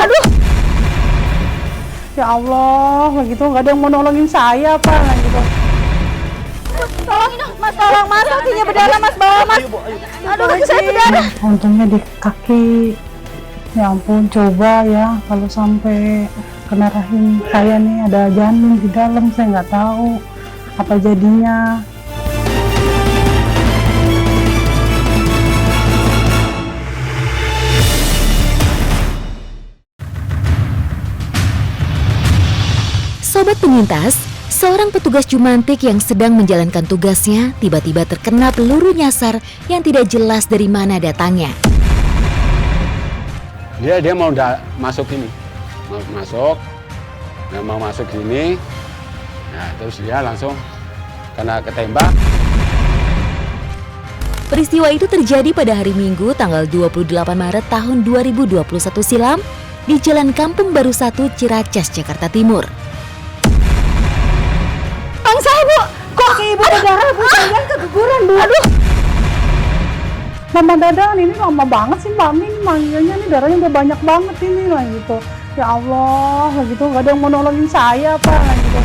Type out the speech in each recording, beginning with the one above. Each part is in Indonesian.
Aduh. Ya Allah, begitu nggak ada yang mau nolongin saya apa gitu. Tolong mas, tolong mas, kakinya berdarah mas, bawa mas. Aduh, kaki saya berdarah. Untungnya di kaki. Ya ampun, coba ya kalau sampai kena rahim saya nih ada janin di dalam, saya nggak tahu apa jadinya. Sobat penyintas, seorang petugas Jumantik yang sedang menjalankan tugasnya tiba-tiba terkena peluru nyasar yang tidak jelas dari mana datangnya. Dia mau masuk ini, mau masuk sini, nah terus dia langsung kena ketembak. Peristiwa itu terjadi pada hari Minggu tanggal 28 Maret tahun 2021 silam di Jalan Kampung Baru 1 Ciracas, Jakarta Timur. Bang saya bu, kok ibu berdarah bu, kalian keguguran bu. Aduh. Mama Dadan ini lama banget sih Mbak Min manggilnya, nih darahnya udah banyak banget ini lah gitu. Ya Allah, lah gitu nggak ada yang mau nolongin saya apa lah gitu.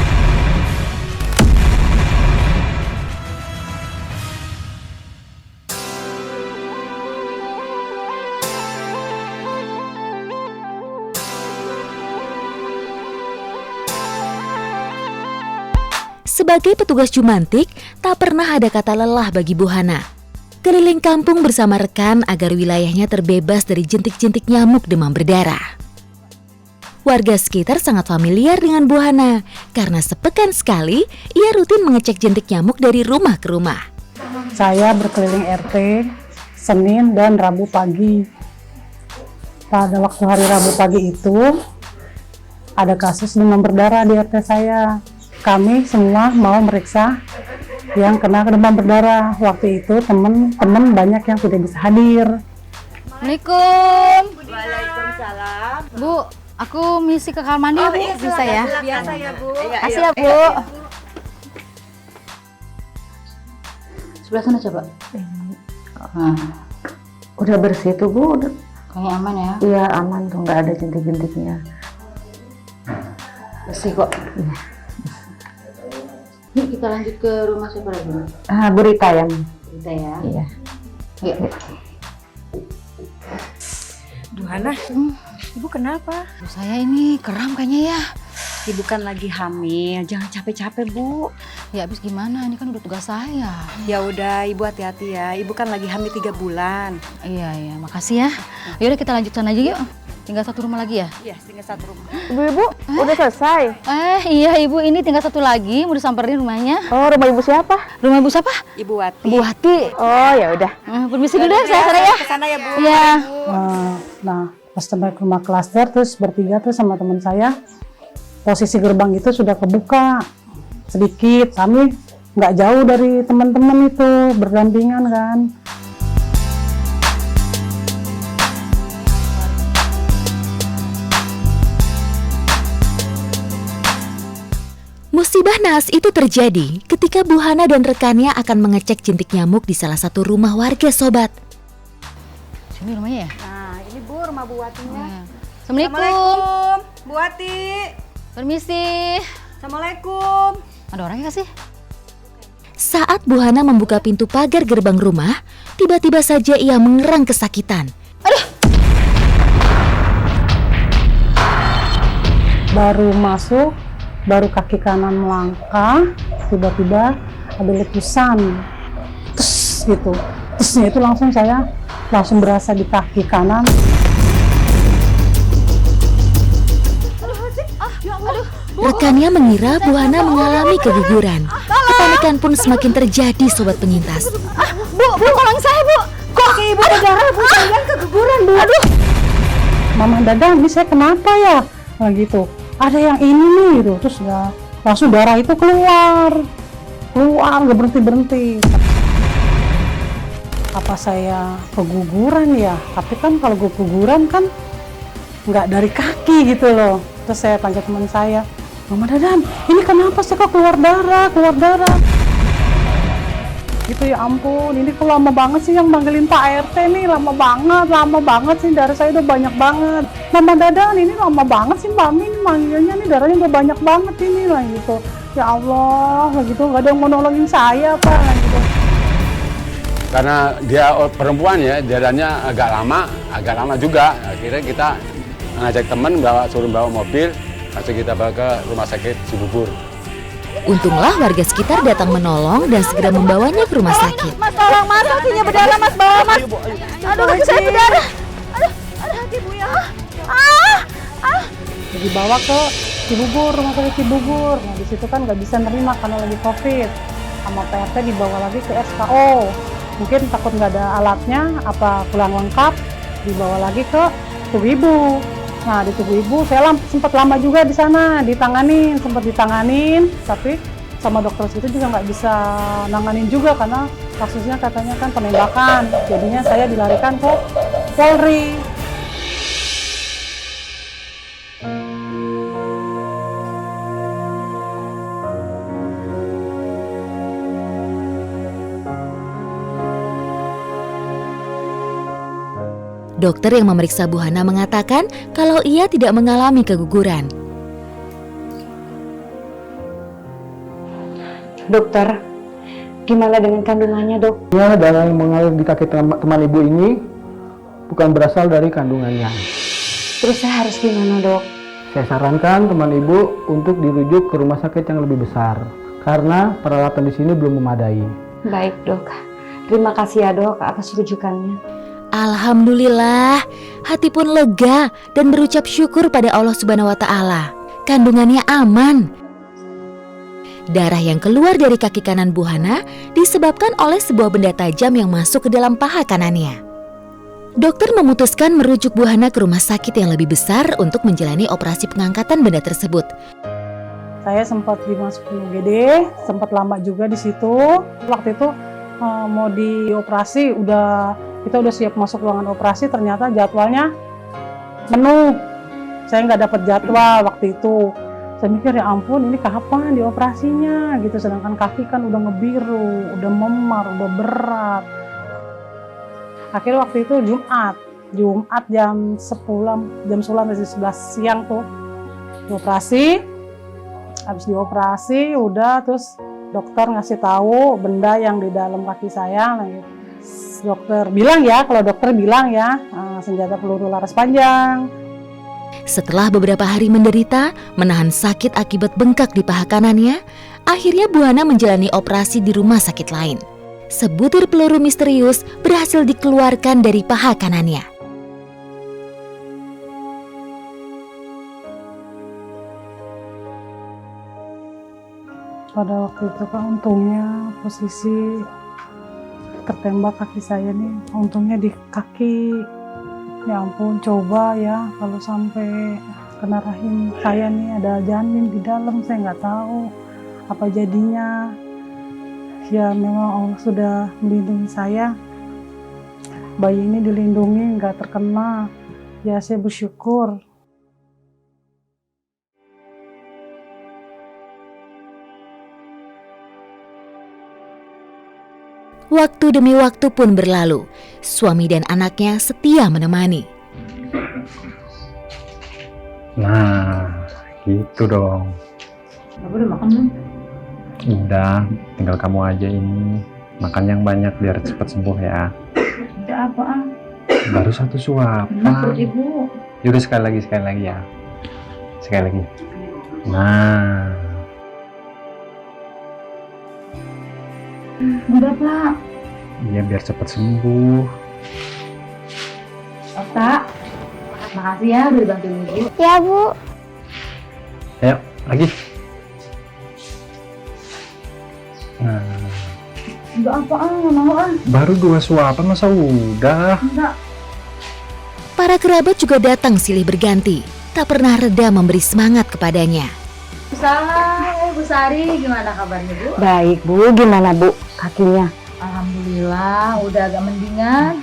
Sebagai petugas Jumantik, tak pernah ada kata lelah bagi Bu Hana. Keliling kampung bersama rekan agar wilayahnya terbebas dari jentik-jentik nyamuk demam berdarah. Warga sekitar sangat familiar dengan Bu Hana karena sepekan sekali ia rutin mengecek jentik nyamuk dari rumah ke rumah. Saya berkeliling RT Senin dan Rabu pagi. Pada waktu hari Rabu pagi itu ada kasus demam berdarah di RT saya. Kami semua mau meriksa yang kena demam berdarah. Waktu itu teman-teman banyak yang tidak bisa hadir. Assalamualaikum. Waalaikumsalam. Bu, aku misi ke kamar mandi ya bu, iya, bisa ya? Biasa ya bu. Kasih ya bu. Sebelah sana coba. Nah, udah bersih tuh bu. Kayaknya aman ya? Iya aman tuh, nggak ada jentik-jentiknya. Bersih kok. Iya. Yuk kita lanjut ke rumah siapa lagi? Bu Rita ya. Rita ya. Iya. Yuk. Duhana, ibu kenapa? Saya ini kram kayaknya ya. Ibu kan lagi hamil, jangan capek-capek bu. Ya habis gimana, ini kan udah tugas saya. Ya udah, ibu hati-hati ya. Ibu kan lagi hamil 3 bulan. Iya, makasih ya. Yaudah kita lanjutkan aja yuk. Tinggal satu rumah lagi ya? Iya, tinggal satu rumah. Ibu, udah selesai. Iya ibu, ini tinggal satu lagi, mau disamperin rumahnya. Oh, rumah ibu siapa? Rumah ibu siapa? Ibu Wati. Bu Hati. Oh ya udah. Permisi dulu ya, saya sana ya. Kesana ya bu. Iya. Nah, pas sampai ke rumah klaster terus bertiga tuh sama teman saya, posisi gerbang itu sudah kebuka sedikit. Kami nggak jauh dari teman-teman itu, berdampingan kan. Musibah naas itu terjadi ketika Bu Hana dan rekannya akan mengecek jentik nyamuk di salah satu rumah warga, sobat. Sini rumahnya ya? Nah, ini bu rumah Bu Watinya. Assalamualaikum. Bu Wati. Permisi. Assalamualaikum. Ada orangnya gak sih? Saat Bu Hana membuka pintu pagar gerbang rumah, tiba-tiba saja ia mengerang kesakitan. Baru masuk, baru kaki kanan melangkah, tiba-tiba ada letusan, tes gitu. Tesnya itu saya langsung berasa di kaki kanan. Rekannya mengira Bu Hana mengalami keguguran. Kepanikan pun semakin terjadi, sobat penyintas. Bu, tolong saya bu. Kok ibu berdarah bu, kalian keguguran bu. Aduh, Mama Dadan, ini saya kenapa ya? Nah gitu, ada yang ini nih gitu, terus ya, langsung darah itu keluar, nggak berhenti. Apa saya keguguran ya? Tapi kan kalau keguguran kan nggak dari kaki gitu loh. Terus saya tanya teman saya, Mama Dadan, ini kenapa sih kok keluar darah? Gitu ya ampun, ini kok lama banget sih yang manggilin Pak RT nih, lama banget sih, darah saya udah banyak banget. Mama Dadan ini lama banget sih Mbak Min manggilnya nih, darahnya udah banyak banget ini lah gitu. Ya Allah, lah gitu, nggak ada yang mau nolongin saya Pak, lah gitu. Karena dia perempuan ya, jalannya agak lama juga. Akhirnya kita ngajak teman suruh bawa mobil, langsung kita bawa ke rumah sakit Cibubur. Untunglah warga sekitar datang menolong dan segera membawanya ke rumah sakit. Mas tolong mas, kakinya berdarah mas, bawa mas. Aduh kaki saya berdarah. Aduh hati Bu ya. Dibawa ke Cibubur, rumah sakit Cibubur. Nah di situ kan nggak bisa nerima karena lagi COVID. Sama PRT dibawa lagi ke SKO. Mungkin takut nggak ada alatnya, apa kurang lengkap, dibawa lagi ke Tugu Ibu. Nah di Tugu Ibu saya sempat lama juga di sana, sempat ditanganin, tapi sama dokter situ juga nggak bisa nanganin juga karena kasusnya katanya kan penembakan. Jadinya saya dilarikan ke Polri. Dokter yang memeriksa Bu Hana mengatakan kalau ia tidak mengalami keguguran. Dokter, gimana dengan kandungannya dok? Ya, darah yang mengalir di kaki teman ibu ini bukan berasal dari kandungannya. Terus saya harus gimana dok? Saya sarankan teman ibu untuk dirujuk ke rumah sakit yang lebih besar karena peralatan di sini belum memadai. Baik dok, terima kasih ya dok atas rujukannya. Alhamdulillah, hati pun lega dan berucap syukur pada Allah Subhanahu wa Ta'ala. Kandungannya aman. Darah yang keluar dari kaki kanan Bu Hana disebabkan oleh sebuah benda tajam yang masuk ke dalam paha kanannya. Dokter memutuskan merujuk Bu Hana ke rumah sakit yang lebih besar untuk menjalani operasi pengangkatan benda tersebut. Saya sempat dimasukin UGD, sempat lama juga di situ. Waktu itu mau dioperasi, kita udah siap masuk ruangan operasi, ternyata jadwalnya penuh. Saya nggak dapat jadwal waktu itu. Saya mikir ya ampun, ini kapan dioperasinya gitu. Sedangkan kaki kan udah ngebiru, udah memar, udah berat. Akhirnya waktu itu Jumat jam 10, jam 11 siang tuh dioperasi. Habis dioperasi udah terus dokter ngasih tahu benda yang di dalam kaki saya. Dokter bilang ya, senjata peluru laras panjang. Setelah beberapa hari menderita, menahan sakit akibat bengkak di paha kanannya, akhirnya Bu Hana menjalani operasi di rumah sakit lain. Sebutir peluru misterius berhasil dikeluarkan dari paha kanannya. Pada waktu itu kan untungnya posisi tertembak kaki saya nih, untungnya di kaki. Ya ampun, coba ya kalau sampai kena rahim saya nih ada janin di dalam, saya nggak tahu apa jadinya. Ya memang Allah sudah melindungi saya, bayi ini dilindungi nggak terkena. Ya saya bersyukur. Waktu demi waktu pun berlalu, suami dan anaknya setia menemani. Nah, gitu dong. Aku udah makan belum? Udah, tinggal kamu aja ini. Makan yang banyak biar cepat sembuh ya. Udah apaan? Baru satu suapan. Maksud ibu? Yaudah sekali lagi ya. Sekali lagi. Nah. Udah pak. Iya biar cepat sembuh. Pak, makasih ya udah dibantuin ibu. Ya Bu. Ayo, lagi. Nah. Udah apaan, nggak mau ah. Baru 2 suapan masa udah? Enggak. Para kerabat juga datang silih berganti, tak pernah reda memberi semangat kepadanya. Salam, Bu Sari, gimana kabarnya Bu? Baik Bu, gimana Bu kakinya? Alhamdulillah, udah agak mendingan.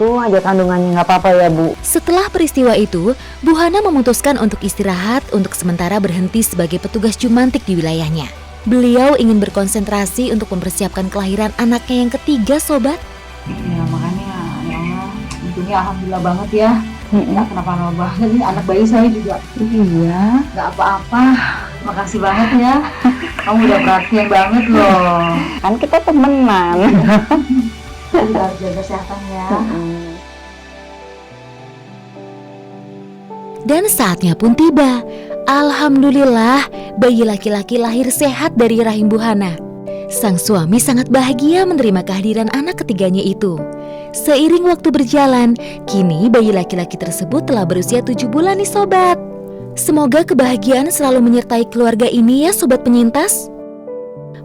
Tuh aja kandungannya nggak apa-apa ya Bu. Setelah peristiwa itu, Bu Hana memutuskan untuk istirahat untuk sementara berhenti sebagai petugas jumantik di wilayahnya. Beliau ingin berkonsentrasi untuk mempersiapkan kelahiran anaknya yang ketiga, sobat. Ya makanya ya Allah, untungnya alhamdulillah banget ya. Nggak kenapa-napa banget, ini anak bayi saya juga. Iya. Nggak apa-apa, makasih banget ya. Kamu udah perhatian banget loh. Kan kita temenan. Kita harus jaga kesehatan ya. Dan saatnya pun tiba. Alhamdulillah, bayi laki-laki lahir sehat dari rahim Bu Hana. Sang suami sangat bahagia menerima kehadiran anak ketiganya itu. Seiring waktu berjalan, kini bayi laki-laki tersebut telah berusia 7 bulan nih sobat. Semoga kebahagiaan selalu menyertai keluarga ini ya sobat penyintas.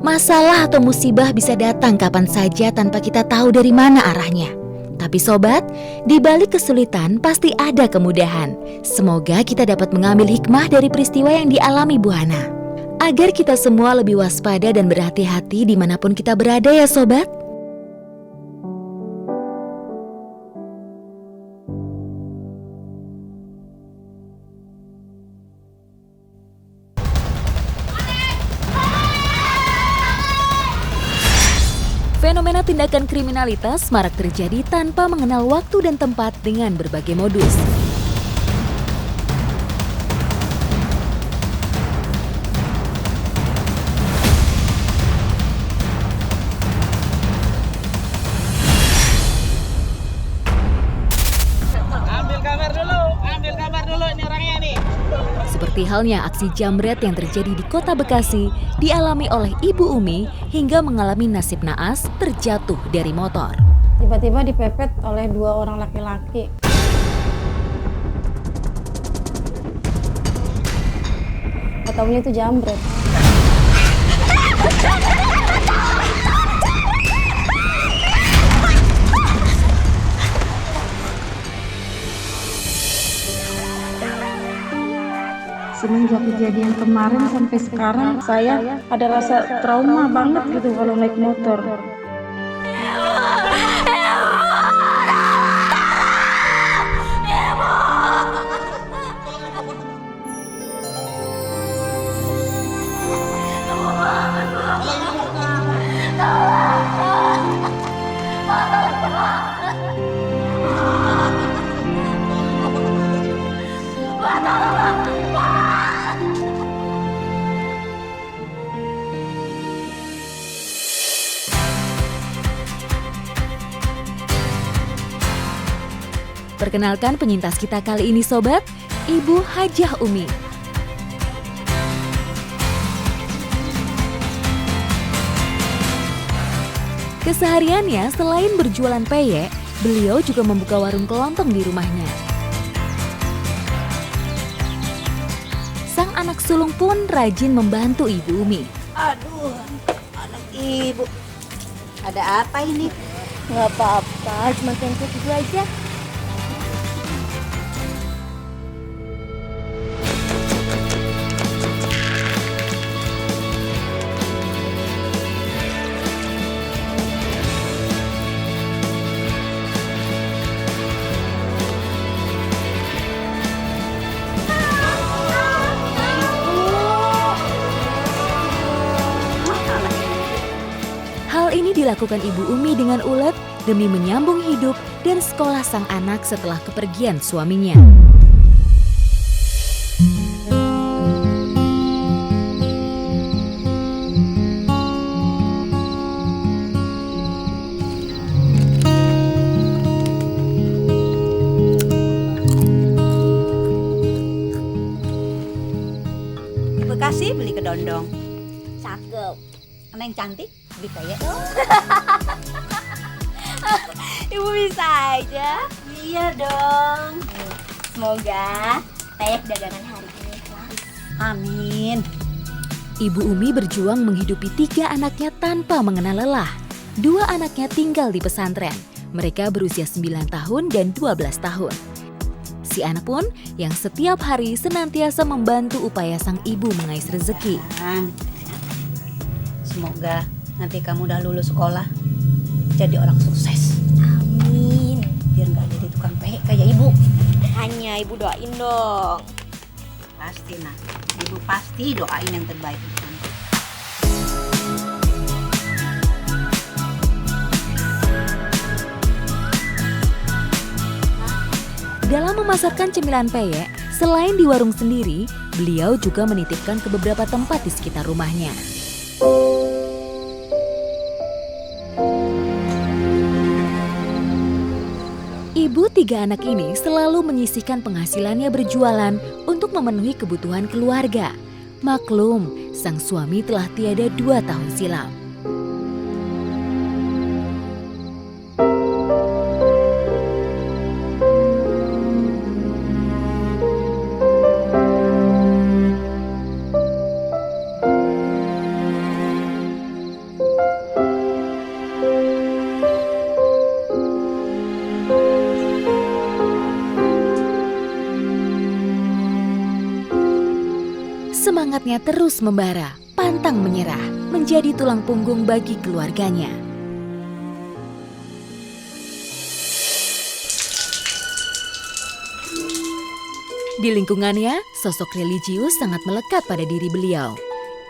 Masalah atau musibah bisa datang kapan saja tanpa kita tahu dari mana arahnya. Tapi sobat, di balik kesulitan pasti ada kemudahan. Semoga kita dapat mengambil hikmah dari peristiwa yang dialami Bu Hana. Agar kita semua lebih waspada dan berhati-hati dimanapun kita berada ya sobat. Fenomena tindakan kriminalitas marak terjadi tanpa mengenal waktu dan tempat dengan berbagai modus. Ambil gambar dulu ini orangnya nih. Seperti halnya aksi jambret yang terjadi di Kota Bekasi dialami oleh Ibu Umi hingga mengalami nasib naas terjatuh dari motor. Tiba-tiba dipepet oleh 2 orang laki-laki. Taunya itu jambret. Semenjak kejadian kemarin sampai sekarang saya ada rasa trauma banget gitu kalau naik motor. Perkenalkan penyintas kita kali ini sobat, Ibu Hajah Umi. Kesehariannya selain berjualan peyek, beliau juga membuka warung kelontong di rumahnya. Sang anak sulung pun rajin membantu Ibu Umi. Aduh, anak ibu. Ada apa ini? Nggak apa-apa, cuma tempe itu aja. Hal ini dilakukan Ibu Umi dengan ulet demi menyambung hidup dan sekolah sang anak setelah kepergian suaminya. Di Bekasi beli kedondong. Cakep. Neng cantik, beli peyek dong. Ibu bisa aja. Iya dong. Semoga peyek dagangan hari ini laris. Amin. Ibu Umi berjuang menghidupi 3 anaknya tanpa mengenal lelah. 2 anaknya tinggal di pesantren. Mereka berusia 9 tahun dan 12 tahun. Si anak pun yang setiap hari senantiasa membantu upaya sang ibu mengais rezeki. Semoga nanti kamu udah lulus sekolah, jadi orang sukses. Amin. Biar nggak jadi tukang peyek kayak ibu. Hanya ibu doain dong. Pasti nak, ibu pasti doain yang terbaik. Dalam memasarkan cemilan peyek, selain di warung sendiri, beliau juga menitipkan ke beberapa tempat di sekitar rumahnya. Ibu 3 anak ini selalu menyisihkan penghasilannya berjualan untuk memenuhi kebutuhan keluarga. Maklum, sang suami telah tiada 2 tahun silam. Semangatnya terus membara, pantang menyerah, menjadi tulang punggung bagi keluarganya. Di lingkungannya, sosok religius sangat melekat pada diri beliau.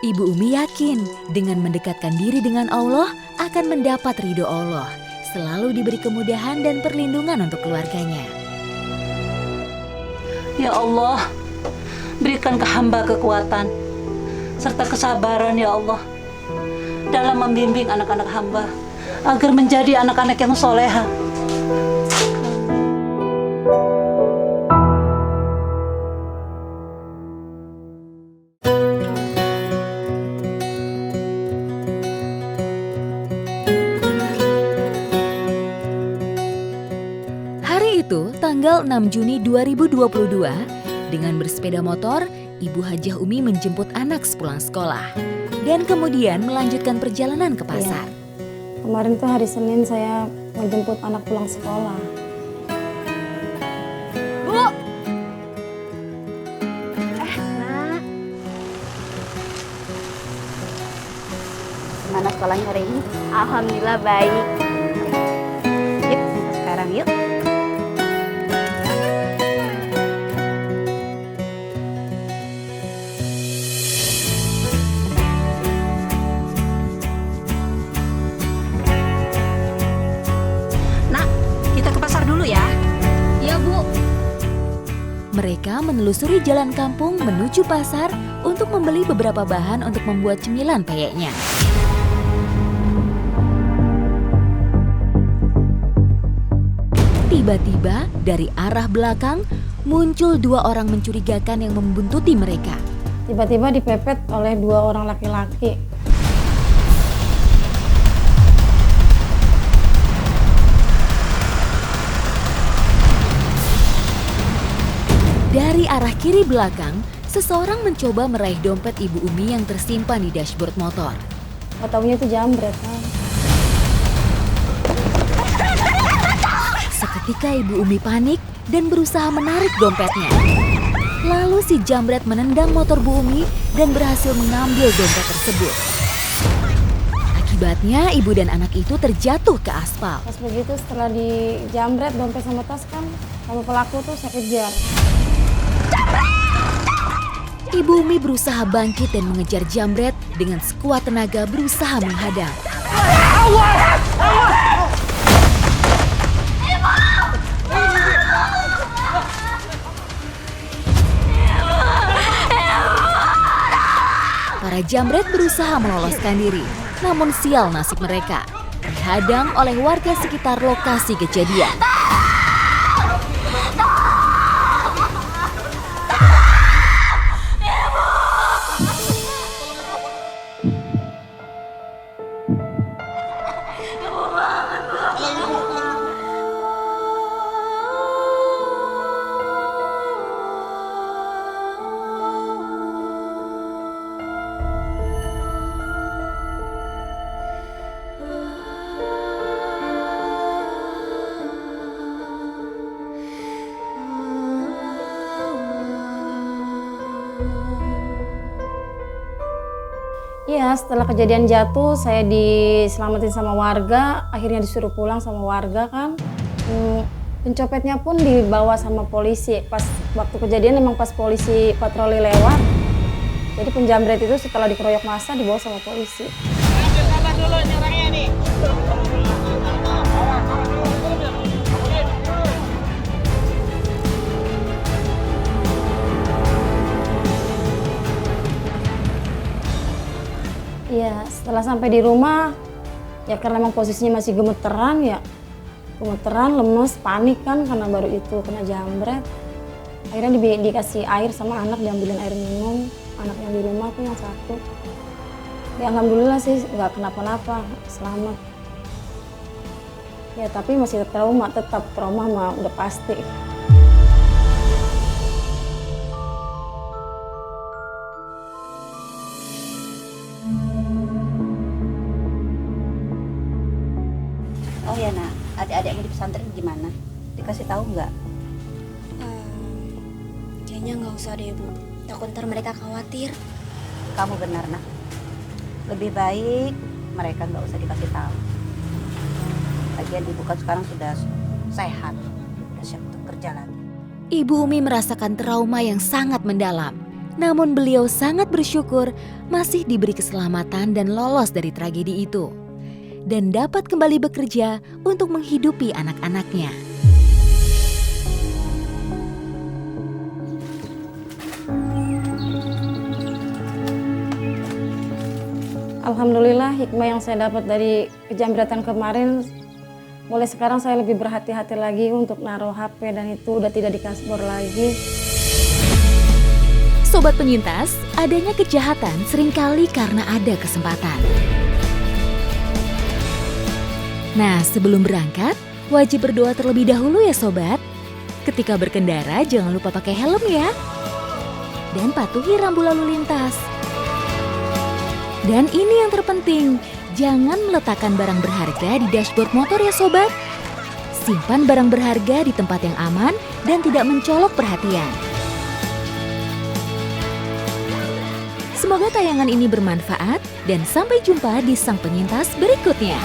Ibu Umi yakin dengan mendekatkan diri dengan Allah akan mendapat ridho Allah, selalu diberi kemudahan dan perlindungan untuk keluarganya. Ya Allah, berikan ke hamba kekuatan serta kesabaran ya Allah dalam membimbing anak-anak hamba agar menjadi anak-anak yang soleha. Hari itu, tanggal 6 Juni 2022, dengan bersepeda motor, Ibu Hajah Umi menjemput anak sepulang sekolah dan kemudian melanjutkan perjalanan ke pasar. Ya. Kemarin tuh hari Senin saya menjemput anak pulang sekolah. Bu! Nak. Gimana sekolahnya hari ini? Alhamdulillah baik. Yuk, sekarang yuk. Mereka menelusuri jalan kampung menuju pasar untuk membeli beberapa bahan untuk membuat cemilan peyeknya. Tiba-tiba dari arah belakang muncul 2 orang mencurigakan yang membuntuti mereka. Tiba-tiba dipepet oleh 2 orang laki-laki. Dari arah kiri belakang, seseorang mencoba meraih dompet Ibu Umi yang tersimpan di dashboard motor. Gak taunya itu jambret kan. Seketika Ibu Umi panik dan berusaha menarik dompetnya. Lalu si jambret menendang motor Bu Umi dan berhasil mengambil dompet tersebut. Akibatnya ibu dan anak itu terjatuh ke aspal. Pas begitu setelah dijambret dompet sama tas kan, sama pelaku tuh saya kejar. Ibu Umi berusaha bangkit dan mengejar jambret dengan sekuat tenaga berusaha menghadang. Para jambret berusaha meloloskan diri, namun sial nasib mereka, dihadang oleh warga sekitar lokasi kejadian. Iya, setelah kejadian jatuh saya diselamatin sama warga, akhirnya disuruh pulang sama warga kan. Pencopetnya pun dibawa sama polisi. Pas waktu kejadian memang pas polisi patroli lewat. Jadi penjamret itu setelah dikeroyok massa dibawa sama polisi. Ambil kabar dulu ini orangnya nih. Setelah sampai di rumah, ya karena memang posisinya masih gemeteran, lemes, panik kan karena baru itu kena jambret. Akhirnya dikasih air sama anak, diambilin air minum, anak yang di rumah tuh yang satu. Ya alhamdulillah sih nggak kenapa-napa, selamat. Ya tapi masih tetap trauma mah udah pasti. Oh ya nak, adik-adiknya di pesantren gimana? Dikasih tahu nggak? Kayaknya nggak usah deh Bu, takut ntar mereka khawatir. Kamu benar nak. Lebih baik mereka nggak usah dikasih tahu. Lagian ibu kan sekarang sudah sehat, sudah siap untuk kerja lagi. Ibu Umi merasakan trauma yang sangat mendalam. Namun beliau sangat bersyukur masih diberi keselamatan dan lolos dari tragedi itu. Dan dapat kembali bekerja untuk menghidupi anak-anaknya. Alhamdulillah hikmah yang saya dapat dari kejamretan kemarin, mulai sekarang saya lebih berhati-hati lagi untuk naruh HP dan itu udah tidak di kasbor lagi. Sobat penyintas, adanya kejahatan seringkali karena ada kesempatan. Nah, sebelum berangkat, wajib berdoa terlebih dahulu ya sobat. Ketika berkendara jangan lupa pakai helm ya. Dan patuhi rambu lalu lintas. Dan ini yang terpenting, jangan meletakkan barang berharga di dashboard motor ya sobat. Simpan barang berharga di tempat yang aman dan tidak mencolok perhatian. Semoga tayangan ini bermanfaat dan sampai jumpa di Sang Penyintas berikutnya.